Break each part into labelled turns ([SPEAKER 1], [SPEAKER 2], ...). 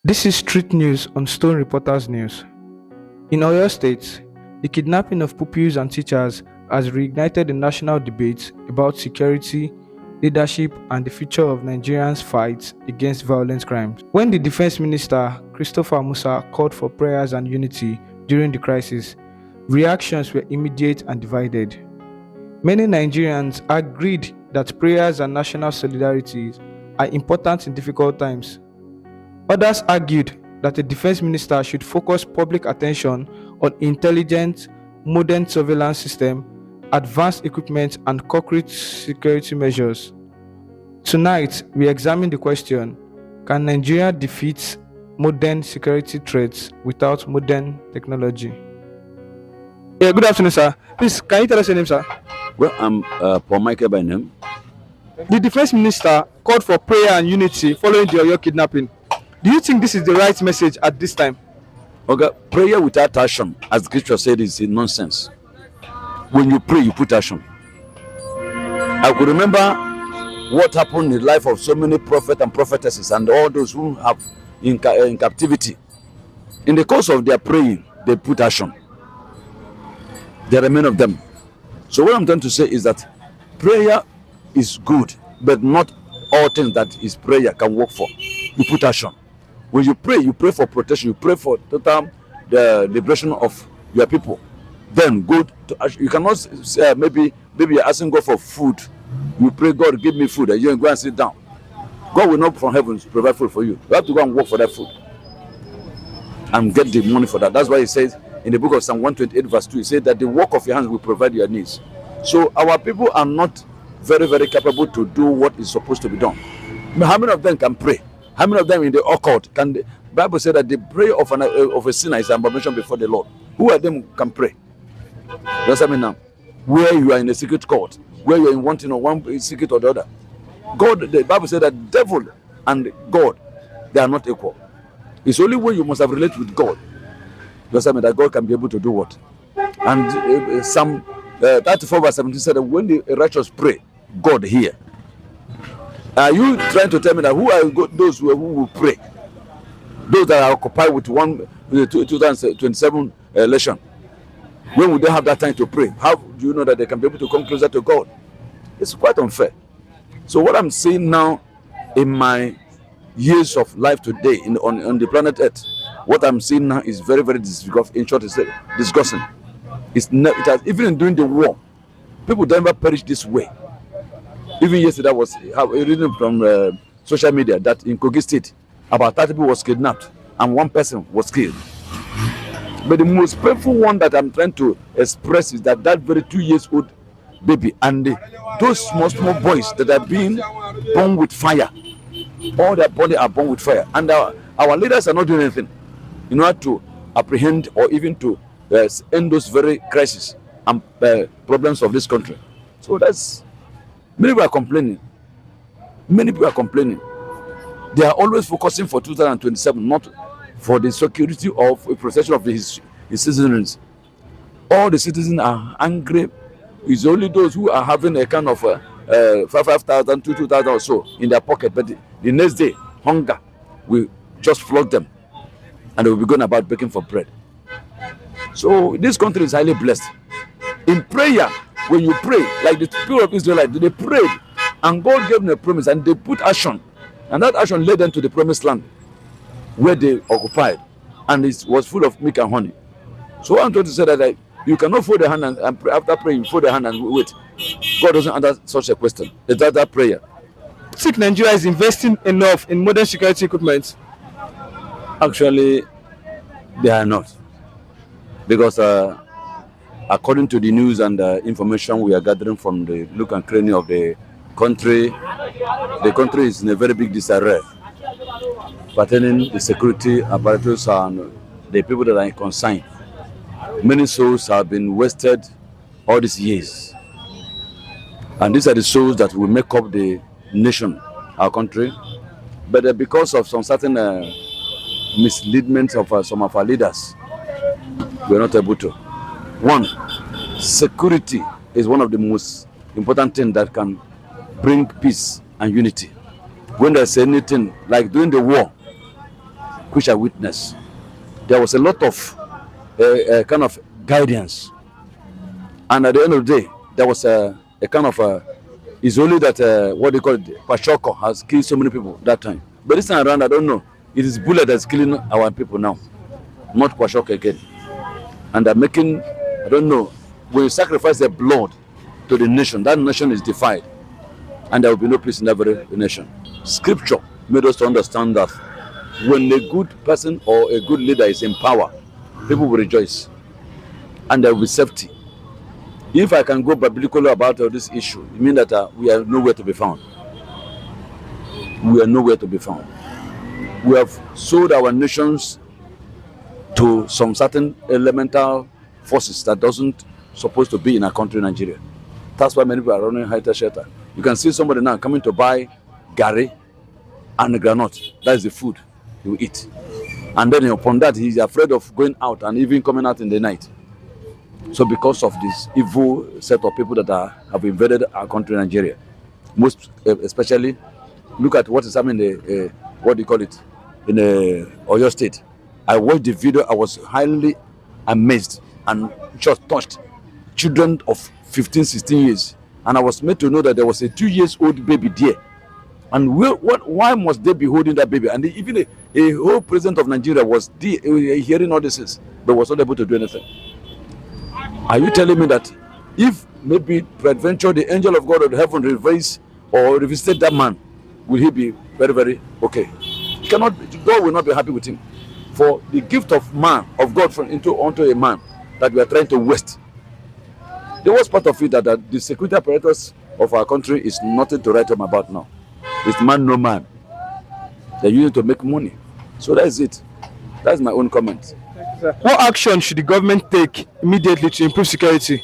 [SPEAKER 1] This is Street News on Stone Reporters News. In Oyo State, the kidnapping of pupils and teachers has reignited the national debate about security, leadership, and the future of Nigerians' fight against violent crimes. When the Defense Minister, Christopher Musa, called for prayers and unity during the crisis, reactions were immediate and divided. Many Nigerians agreed that prayers and national solidarity are important in difficult times. Others argued that the defense minister should focus public attention on intelligent, modern surveillance system, advanced equipment, and concrete security measures. Tonight, we examine the question: can Nigeria defeat modern security threats without modern technology? Yeah, good afternoon, sir. Please, can you tell us your name, sir?
[SPEAKER 2] Well, I'm Paul Michael by name.
[SPEAKER 1] The defense minister called for prayer and unity following the Oyo kidnapping. Do you think this is the right message at this time?
[SPEAKER 2] Okay, prayer without action, as the scripture said, is nonsense. When you pray, you put action. I could remember what happened in the life of so many prophets and prophetesses and all those who have in captivity. In the course of their praying, they put action. There are many of them. So what I'm trying to say is that prayer is good, but not all things that is prayer can work for. You put action. When you pray for protection, you pray for total the liberation of your people. Then go to action. You cannot say maybe you're asking God for food. You pray, God, give me food, and you go and sit down. God will not from heaven provide food for you. You have to go and work for that food and get the money for that. That's why He says in the book of Psalm 128 verse 2, He said that the work of your hands will provide your needs. So our people are not very, very capable to do what is supposed to be done. How many of them can pray? How many of them in the occult can? The Bible said that the prayer of a sinner is an abomination before the Lord. Who of them can pray? That's what I mean now. Where you are in a secret court, where you are in one secret or the other. God, the Bible said that devil and God, they are not equal. It's only when you must have related with God. That's what I mean, that God can be able to do what. And Psalm 34 verse 17 said that when the righteous pray, God hear. Are you trying to tell me that who are those who will pray? Those that are occupied with 2027 election. When would they have that time to pray? How do you know that they can be able to come closer to God? It's quite unfair. So what I'm seeing now in my years of life today on the planet Earth, what I'm seeing now is very, very disgusting. In short, it's disgusting. It has, even during the war, people don't ever perish this way. Even yesterday, I was reading from social media that in Kogi State, about 30 people was kidnapped and one person was killed. But the most painful one that I'm trying to express is that very 2 years old baby and those small boys that are being born with fire, all their body are born with fire, and our leaders are not doing anything in order to apprehend or even to end those very crises and problems of this country. So that's. Many people are complaining. Many people are complaining. They are always focusing for 2027, not for the security of a protection of his citizens. All the citizens are angry. It's only those who are having a kind of 5,000 to 2,000 or so in their pocket. But the next day, hunger will just flood them, and they will be going about begging for bread. So this country is highly blessed. In prayer, when you pray, like the people of Israel, they prayed, and God gave them a promise, and they put action, and that action led them to the promised land, where they occupied, and it was full of milk and honey. So I'm trying to say that you cannot fold the hand and pray. After praying, fold the hand and wait. God doesn't answer such a question. It's that prayer.
[SPEAKER 1] Think Nigeria is investing enough in modern security equipment?
[SPEAKER 2] Actually, they are not, because according to the news and information we are gathering from the look and cranny of the country is in a very big disarray pertaining the security apparatus and the people that are concerned. Many souls have been wasted all these years, and these are the souls that will make up the nation, our country. But because of some certain misleadment of some of our leaders, we are not able to. One, security is one of the most important things that can bring peace and unity. When there's anything like during the war, which I witnessed, there was a lot of kind of guidance. And at the end of the day, there was a kind of it's only that what they call it, Pashoko has killed so many people that time. But this time around, I don't know. It is bullet that's killing our people now, not Pashoko again. And they're making, I don't know, when you sacrifice their blood to the nation, that nation is defied. And there will be no peace in that very nation. Scripture made us to understand that when a good person or a good leader is in power, people will rejoice and there will be safety. If I can go biblically about this issue, it means that we are nowhere to be found. We are nowhere to be found. We have sold our nations to some certain elemental forces that doesn't supposed to be in our country, Nigeria. That's why many people are running high shelter. You can see somebody now coming to buy gari and granite. That is the food he will eat. And then upon that, he's afraid of going out and even coming out in the night. So because of this evil set of people that have invaded our country, Nigeria, most especially, look at what is happening in what do you call it, in Oyo State. I watched the video. I was highly amazed and just touched. Children of 15, 16 years. And I was made to know that there was a 2-year-old baby there. And why must they be holding that baby? And even a whole president of Nigeria was there, hearing all this, but was not able to do anything. Are you telling me that if maybe peradventure the angel of God of heaven revisit that man, will he be very, very okay? God will not be happy with him. For the gift of man, of God onto a man that we are trying to waste. The worst part of it that the security apparatus of our country is nothing to write home about now. It's man no man. They're using it to make money. So that's it. That's my own comment.
[SPEAKER 1] What action should the government take immediately to improve security?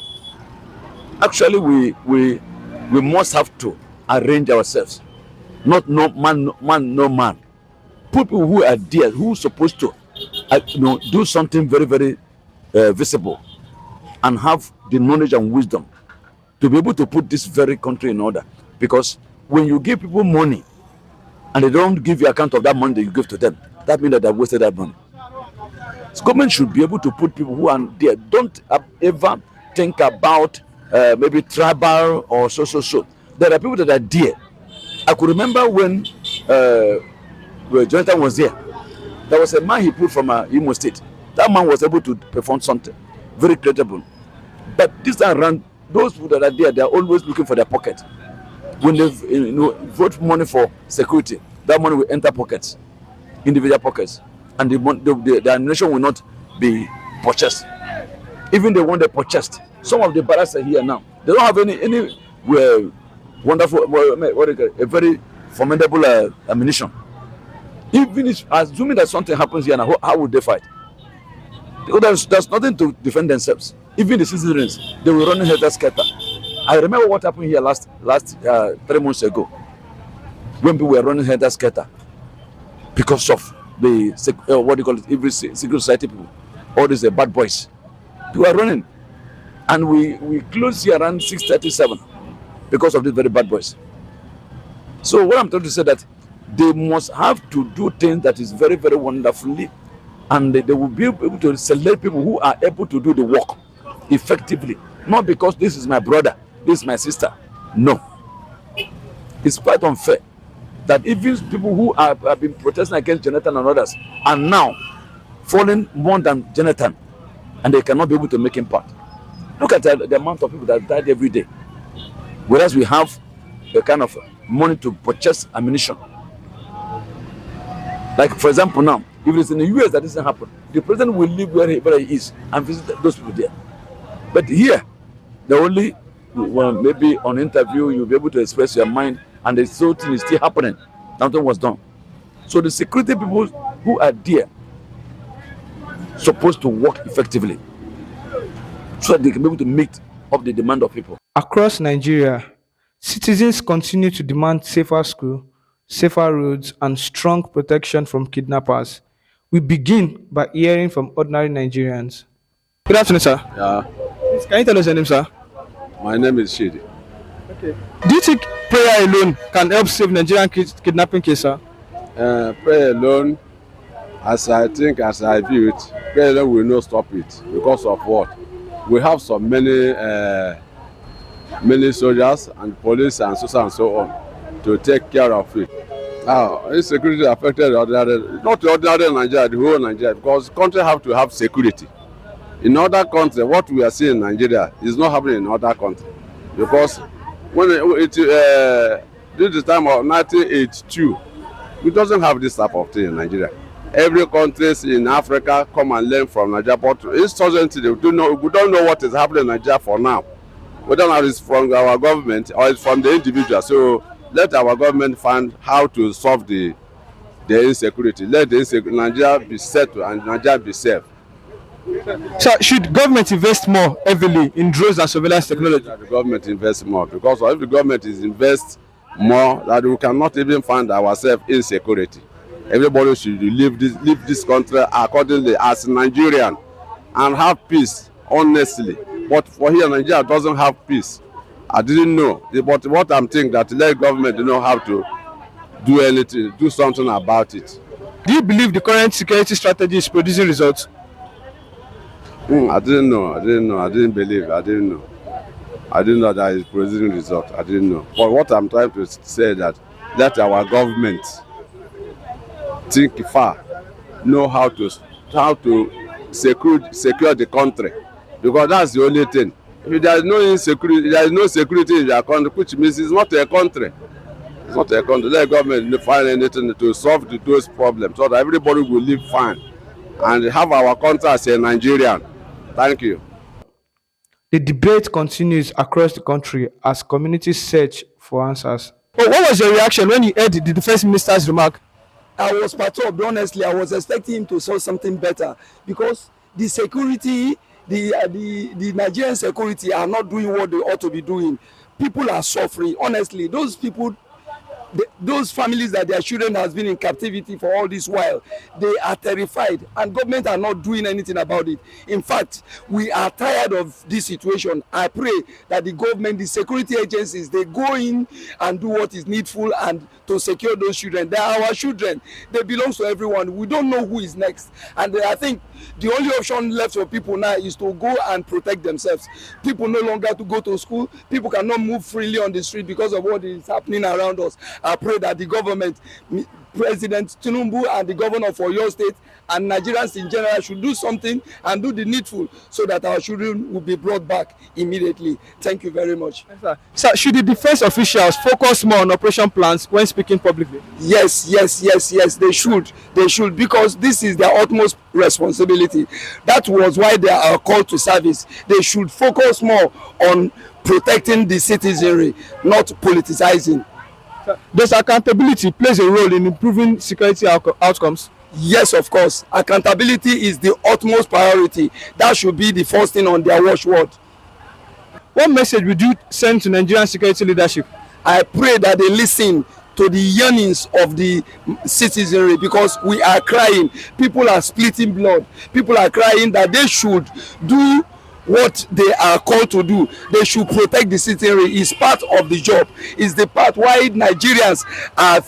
[SPEAKER 2] Actually, we must have to arrange ourselves. Not no man. People who are there, who are supposed to do something very, very visible and have the knowledge and wisdom to be able to put this very country in order. Because when you give people money and they don't give you account of that money that you give to them, that means that they've wasted that money. So government should be able to put people who are there. Don't ever think about maybe tribal or so. There are people that are there. I could remember when Jonathan was there. There was a man he put from Imo State. That man was able to perform something very credible. But this time around, those people that are there, they are always looking for their pocket. When they vote money for security, that money will enter pockets, individual pockets, and the ammunition will not be purchased. Even the one they purchased, some of the barracks are here now. They don't have any wonderful, a very formidable ammunition. Even if, assuming that something happens here now, how would they fight? Because there's nothing to defend themselves. Even the citizens, they were running helter-skelter. I remember what happened here last 3 months ago, when people were running helter-skelter because of the what do you call it, every secret society people, all these bad boys. They were running, and we closed here around 6:37 because of these very bad boys. So what I'm trying to say that they must have to do things that is very, very wonderfully, and they will be able to select people who are able to do the work effectively. Not because this is my brother, this is my sister. No. It's quite unfair that even people who have been protesting against Jonathan and others are now falling more than Jonathan, and they cannot be able to make him part. Look at the amount of people that died every day. Whereas we have the kind of money to purchase ammunition. Like, for example, now, if it's in the US that doesn't happen, the president will live where he is and visit those people there. But here, the only, maybe on interview, you'll be able to express your mind, and the whole thing is still happening. Nothing was done. So the security people who are there supposed to work effectively so that they can be able to meet up the demand of people.
[SPEAKER 1] Across Nigeria, citizens continue to demand safer schools, safer roads, and strong protection from kidnappers. We begin by hearing from ordinary Nigerians. Good afternoon, sir.
[SPEAKER 3] Yeah,
[SPEAKER 1] Please, can you tell us your name, sir?
[SPEAKER 3] my name is Shidi.
[SPEAKER 1] Okay. Do you think prayer alone can help save Nigerian kidnapping case, sir?
[SPEAKER 3] Prayer alone As I think, as I view it, president will not stop it because of what? We have so many soldiers and police and so on to take care of it. Now, insecurity affected not the ordinary Nigeria, the whole Nigeria, because country have to have security. In other countries, what we are seeing in Nigeria is not happening in other countries, because when during the time of 1982, we doesn't have this type of thing in Nigeria. Every country in Africa come and learn from Nigeria, but it's we don't know what is happening in Nigeria for now. We don't know if it's from our government or it's from the individual. So let our government find how to solve the insecurity. Let Nigeria be settled and Nigeria be safe.
[SPEAKER 1] So should government invest more heavily in drones and surveillance technology?
[SPEAKER 3] The government invest more, because if the government is invest more, that we cannot even find ourselves in security. Everybody should live this country accordingly as Nigerian and have peace, honestly. But for here, Nigeria doesn't have peace. I didn't know, but what I'm thinking that let government know how to do anything, do something about it.
[SPEAKER 1] Do you believe the current security strategy is producing results?
[SPEAKER 3] I didn't know. I didn't believe. I didn't know. I didn't know that it's producing results. I didn't know. But what I'm trying to say that let our government think far, know how to secure the country, because that's the only thing. If there is no insecurity, there is no security in your country, which means it's not a country. It's not a country. Let government find anything to solve those problems so that everybody will live fine and have our country as a Nigerian. Thank you.
[SPEAKER 1] The debate continues across the country as communities search for answers. Oh, what was your reaction when you heard the defense minister's remark?
[SPEAKER 4] I was perturbed, honestly. I was expecting him to say something better, because the security, the Nigerian security are not doing what they ought to be doing. People are suffering. Honestly, those people, those families that their children has been in captivity for all this while, they are terrified, and government are not doing anything about it. In fact, we are tired of this situation. I pray that the government, the security agencies, they go in and do what is needful and to secure those children. They are our children. They belong to everyone. We don't know who is next, and I think the only option left for people now is to go and protect themselves. People no longer to go to school. People cannot move freely on the street because of what is happening around us. I pray that the government, President Tinubu and the governor for your state and Nigerians in general should do something and do the needful so that our children will be brought back immediately. Thank you very much.
[SPEAKER 1] Sir, should the defense officials focus more on operation plans when speaking publicly?
[SPEAKER 4] Yes, they should. They should, because this is their utmost responsibility. That was why they are called to service. They should focus more on protecting the citizenry, not politicizing.
[SPEAKER 1] Does accountability plays a role in improving security outcomes?
[SPEAKER 4] Yes, of course. Accountability is the utmost priority. That should be the first thing on their watchword.
[SPEAKER 1] What message would you send to Nigerian security leadership?
[SPEAKER 4] I pray that they listen to the yearnings of the citizenry, because we are crying. People are splitting blood. People are crying that they should do what they are called to do. They should protect the citizenry. It's part of the job. It's the part why Nigerians are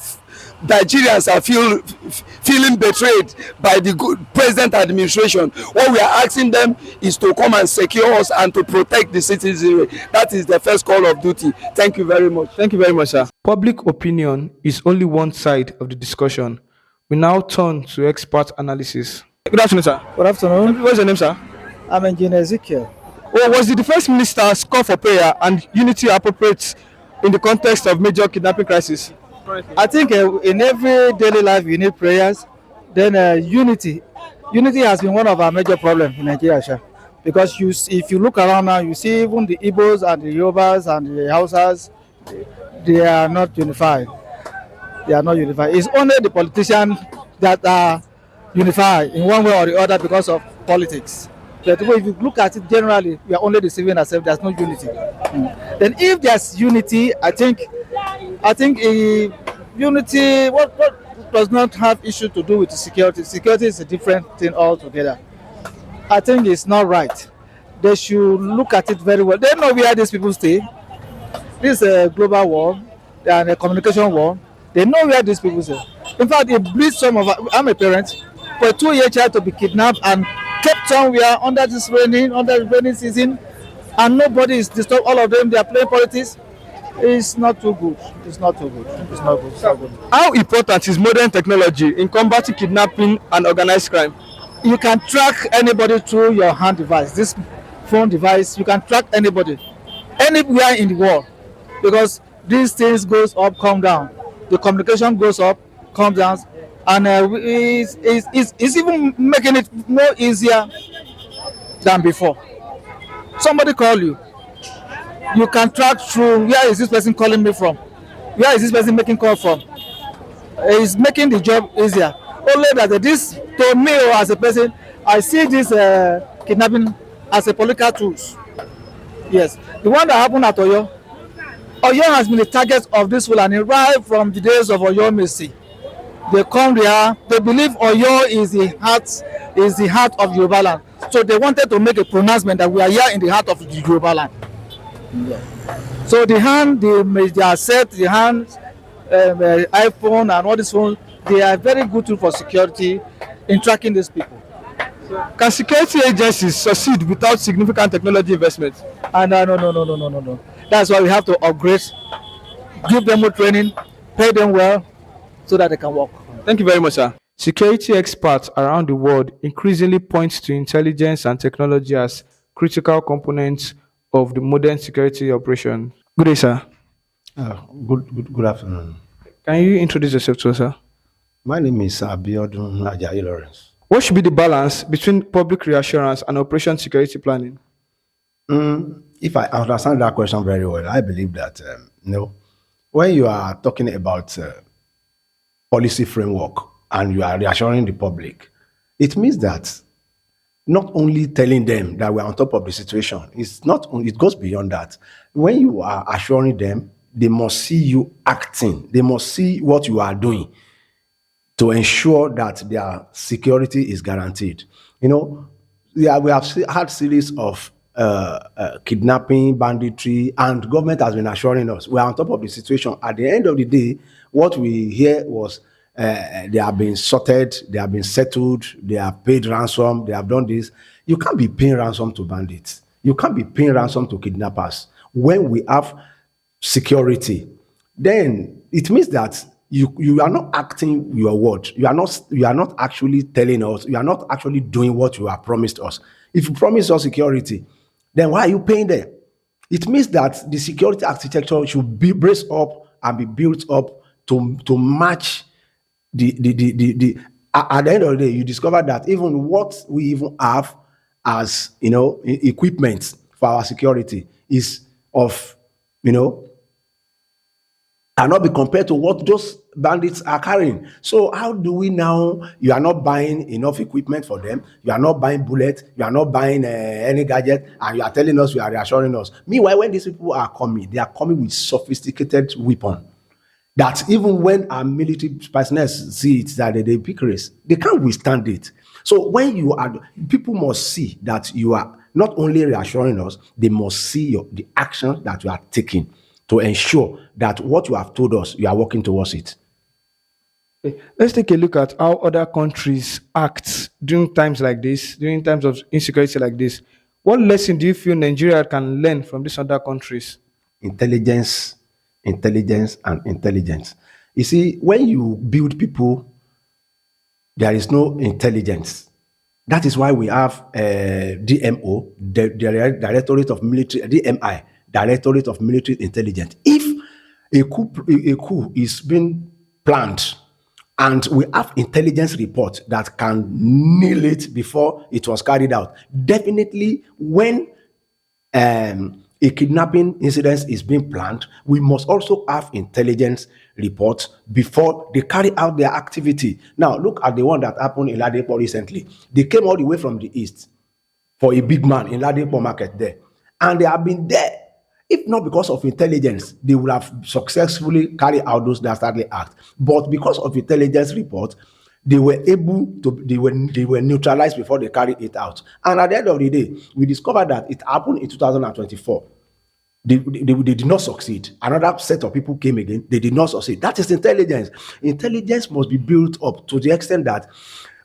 [SPEAKER 4] feeling betrayed by the present administration. What we are asking them is to come and secure us and to protect the citizenry. That is the first call of duty. Thank you very much.
[SPEAKER 1] Thank you very much, sir. Public opinion is only one side of the discussion. We now turn to expert analysis. Good afternoon, sir.
[SPEAKER 5] Good afternoon.
[SPEAKER 1] What's your name, sir?
[SPEAKER 5] I'm Engineer Ezekiel.
[SPEAKER 1] Oh, was the defense minister's call for prayer and unity appropriate in the context of major kidnapping crisis?
[SPEAKER 5] I think in every daily life you need prayers. Then unity has been one of our major problems in Nigeria, sir. Because if you look around now, you see even the Igbos and the Yorubas and the Hausas, they are not unified. It's only the politicians that are unified in one way or the other because of politics. But if you look at it generally, we are only deceiving ourselves. There's no unity. Then if there's unity, I think unity what does not have issue to do with the security. Security is a different thing altogether. I think it's not right. They should look at it very well. They know where these people stay. This is a global war and a communication war. They know where these people stay. In fact, it bleeds some of us. I'm a parent. for a 2-year child to be kidnapped and kept somewhere under the raining season, and nobody is disturbed. All of them, they are playing politics. It's not too good. It's not too good. It's not good. It's not good.
[SPEAKER 1] How important is modern technology in combating kidnapping and organized crime?
[SPEAKER 5] You can track anybody through your hand device, this phone device. You can track anybody anywhere in the world, because these things goes up, come down. The communication goes up, come down, and it's even making it more easier than before. Somebody call you, you can track through, where is this person calling me from, where is this person making call from. It's making the job easier. Only that this, to me, or as a person, I see this kidnapping as a political tools. Yes, the one that happened at Oyo has been the target of this Fulani right from the days of Oyo Mercy. They come there, they believe Oyo is the heart of Yoruba land. So they wanted to make a pronouncement that we are here in the heart of the Yoruba land. Yeah. So the hand, they are set, the hands, iPhone and all these phones, they are very good tool for security in tracking these people.
[SPEAKER 1] Can security agencies succeed without significant technology investment?
[SPEAKER 5] No. That's why we have to upgrade, give them more training, pay them well, so that they can work.
[SPEAKER 1] Thank you very much, sir. Security experts around the world increasingly point to intelligence and technology as critical components of the modern security operation. Good day, sir.
[SPEAKER 6] Good afternoon.
[SPEAKER 1] Can you introduce yourself to us, sir?
[SPEAKER 6] My name is Abiodun Ajayi Lawrence.
[SPEAKER 1] What should be the balance between public reassurance and operation security planning?
[SPEAKER 6] If I understand that question very well, I believe that when you are talking about policy framework and you are reassuring the public, it means that not only telling them that we are on top of the situation, it goes beyond that. When you are assuring them, they must see you acting. They must see what you are doing to ensure that their security is guaranteed. We have had series of kidnapping, banditry, and government has been assuring us we are on top of the situation. At the end of the day, what we hear was they have been sorted, they have been settled, they have paid ransom, they have done this. You can't be paying ransom to bandits. You can't be paying ransom to kidnappers. When we have security, then it means that you are not acting your word. You are not actually telling us. You are not actually doing what you have promised us. If you promise us security, then why are you paying them? It means that the security architecture should be braced up and be built up to match the at the end of the day, you discover that even what we even have as equipment for our security is of cannot be compared to what those bandits are carrying. So how do we now? You are not buying enough equipment for them. You are not buying bullets. You are not buying any gadget, and you are telling us, you are reassuring us. Meanwhile, when these people are coming, they are coming with sophisticated weapon. That even when our military personnel see it, that they pick race, they can't withstand it. So when people must see that you are not only reassuring us, they must see the action that you are taking to ensure that what you have told us, you are working towards it.
[SPEAKER 1] Okay. Let's take a look at how other countries act during times like this, during times of insecurity like this. What lesson do you feel Nigeria can learn from these other countries?
[SPEAKER 6] Intelligence, and intelligence. You see, when you build people, there is no intelligence. That is why we have DMO, the Directorate of Military, DMI, Directorate of Military Intelligence. If a coup is being planned and we have intelligence report that can nail it before it was carried out, definitely when a kidnapping incident is being planned, we must also have intelligence reports before they carry out their activity. Now, look at the one that happened in Ladepo recently. They came all the way from the east for a big man in Ladepo market there. And they have been there. If not because of intelligence, they would have successfully carried out those dastardly acts. But because of intelligence report, they were able to, they were neutralized before they carried it out. And at the end of the day, we discovered that it happened in 2024. They did not succeed. Another set of people came again. They did not succeed. That is intelligence. Intelligence must be built up to the extent that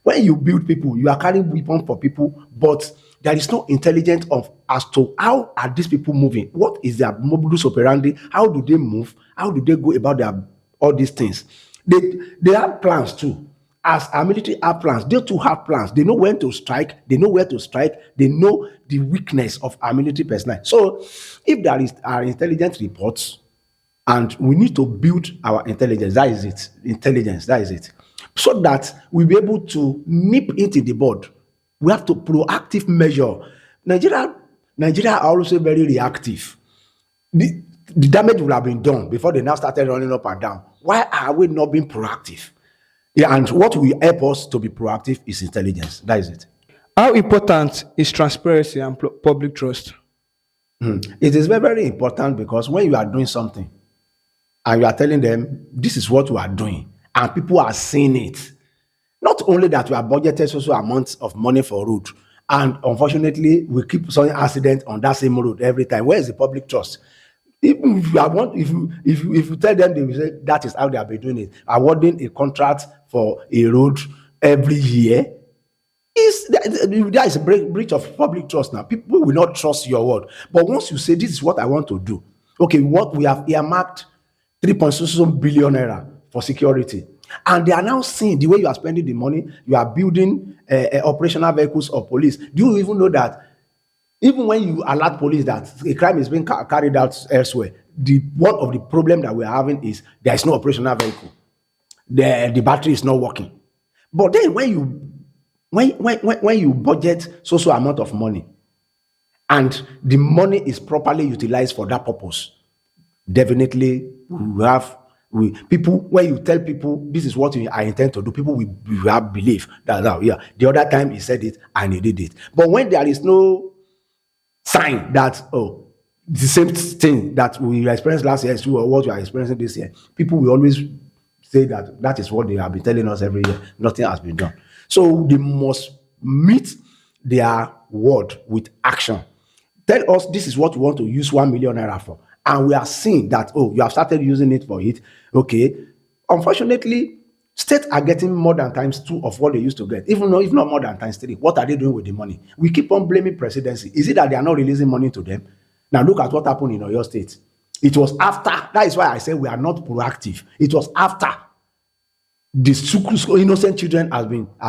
[SPEAKER 6] When you build people, you are carrying weapons for people, but there is no intelligence of as to how are these people moving. What is their modus operandi? How do they move? How do they go about their all these things? They have plans too. As our military have plans, they too have plans. They know when to strike, they know where to strike, they know the weakness of our military personnel. So if there is our intelligence reports, and we need to build our intelligence, that is it. Intelligence, that is it. So that we'll be able to nip it in the bud. We have to proactive measure. Nigeria are also very reactive. The damage will have been done before they now started running up and down. Why are we not being proactive? Yeah, and what will help us to be proactive is intelligence. That is it.
[SPEAKER 1] How important is transparency and public trust?
[SPEAKER 6] It is very, very important because when you are doing something and you are telling them this is what we are doing and people are seeing it, not only that we are budgeted so amounts of money for road, and unfortunately we keep some accident on that same road every time. Where is the public trust? Even if you tell them, they will say that is how they have been doing it. Awarding a contract for a road every year there is a breach of public trust now. People will not trust your word. But once you say this is what I want to do, okay, what we have earmarked 3.6 billion naira for security, and they are now seeing the way you are spending the money. You are building operational vehicles of police. Do you even know that even when you alert police that a crime is being carried out elsewhere, one of the problem that we are having is there is no operational vehicle. The battery is not working. But then when you budget so amount of money and the money is properly utilized for that purpose, definitely people, when you tell people this is what I intend to do, people will have belief that yeah, the other time he said it and he did it. But when there is no sign that the same thing that we experienced last year is true or what we are experiencing this year, people will always say that is what they have been telling us every year. Nothing has been done. So they must meet their word with action. Tell us this is what we want to use 1 million naira for. And we are seeing that, you have started using it for it. Okay. Unfortunately, states are getting more than times 2 of what they used to get. Even though, if not more than times 3, what are they doing with the money? We keep on blaming presidency. Is it that they are not releasing money to them? Now look at what happened in Oyo State. It was after. That is why I say we are not proactive. It was after the innocent children has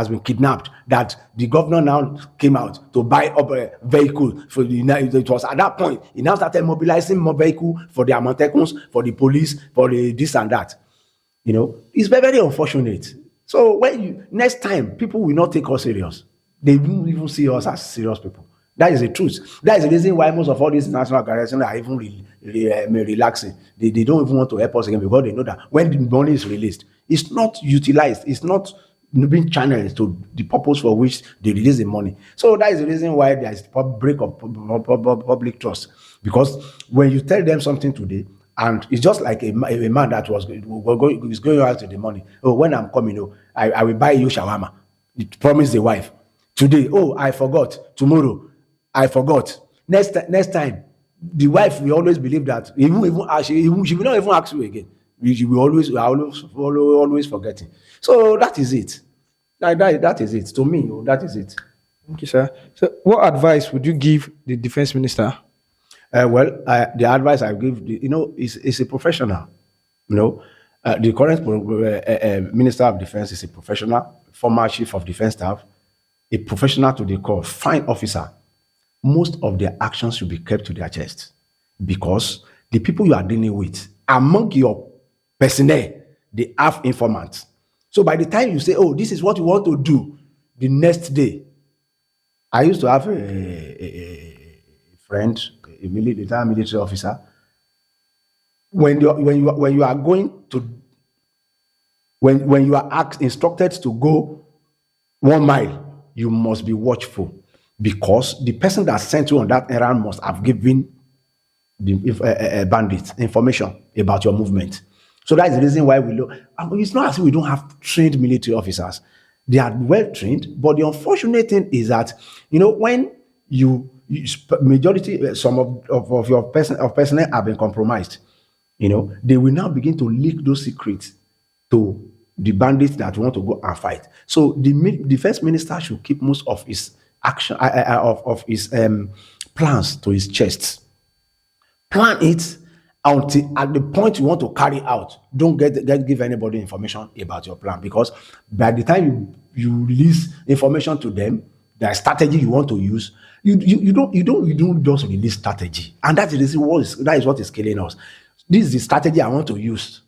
[SPEAKER 6] been kidnapped that the governor now came out to buy up a vehicle for the. It was at that point he now started mobilizing more vehicle for the Amotekun, for the police, for the this and that. It's very, very unfortunate. So when next time people will not take us serious, they won't even see us as serious people. That is the truth. That is the reason why most of all these national organizations are even relaxing. They don't even want to help us again because they know that when the money is released, it's not utilized. It's not being channeled to the purpose for which they release the money. So that is the reason why there is break of public trust. Because when you tell them something today, and it's just like a man that was going out to the money. When I'm coming, I will buy you shawarma. He promised the wife. Today, I forgot. Tomorrow, I forgot. Next time, the wife will always believe that she will not even ask you again. She will always forgetting. So that is it. That is it. To me, that is it.
[SPEAKER 1] Thank you, sir. So, what advice would you give the defense minister?
[SPEAKER 6] The advice I give, is a professional. The current Minister of Defense is a professional, former Chief of Defense Staff, a professional to the core, fine officer. Most of their actions should be kept to their chest because the people you are dealing with, among your personnel, they have informants. So by the time you say, this is what you want to do, the next day, I used to have a friend, a retired military officer. When you are going to, when you are instructed to go 1 mile, you must be watchful. Because the person that sent you on that errand must have given the bandits information about your movement. So that is the reason why we look. It's not as if we don't have trained military officers. They are well trained, but the unfortunate thing is that when majority some of your personnel have been compromised, they will now begin to leak those secrets to the bandits that want to go and fight. So the first minister should keep most of his action of his plans to his chest. Plan it until at the point you want to carry out. Don't give anybody information about your plan, because by the time you release information to them, the strategy you want to use, you don't just release strategy, and that is what is killing us. This is the strategy I want to use.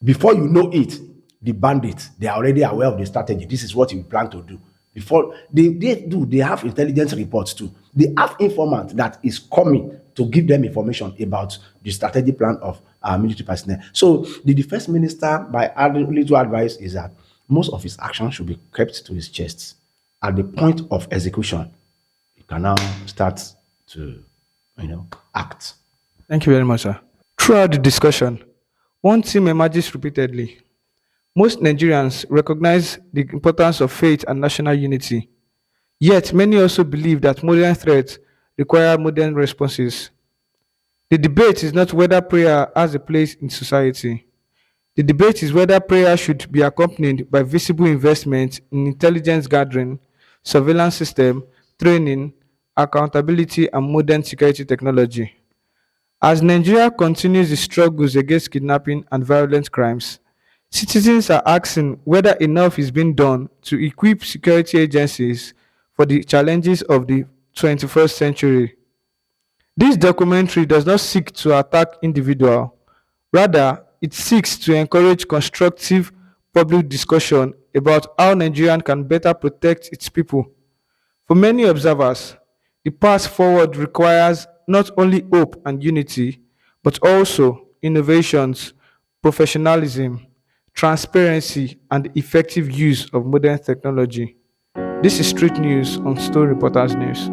[SPEAKER 6] Before you know it, the bandits, they are already aware of the strategy. This is what you plan to do. Before they have intelligence reports too. They have informant that is coming to give them information about the strategic plan of our military personnel. So the defense minister, by adding little advice, is that most of his actions should be kept to his chest. At the point of execution, he can now start to, act.
[SPEAKER 1] Thank you very much, sir. Throughout the discussion, one theme emerges repeatedly. Most Nigerians recognize the importance of faith and national unity. Yet, many also believe that modern threats require modern responses. The debate is not whether prayer has a place in society. The debate is whether prayer should be accompanied by visible investment in intelligence gathering, surveillance system, training, accountability, and modern security technology. As Nigeria continues the struggles against kidnapping and violent crimes, citizens are asking whether enough is being done to equip security agencies for the challenges of the 21st century. This documentary does not seek to attack individual. Rather, it seeks to encourage constructive public discussion about how Nigeria can better protect its people. For many observers, the path forward requires not only hope and unity, but also innovations, professionalism, transparency, and effective use of modern technology. This is Street News on Stone Reporters News.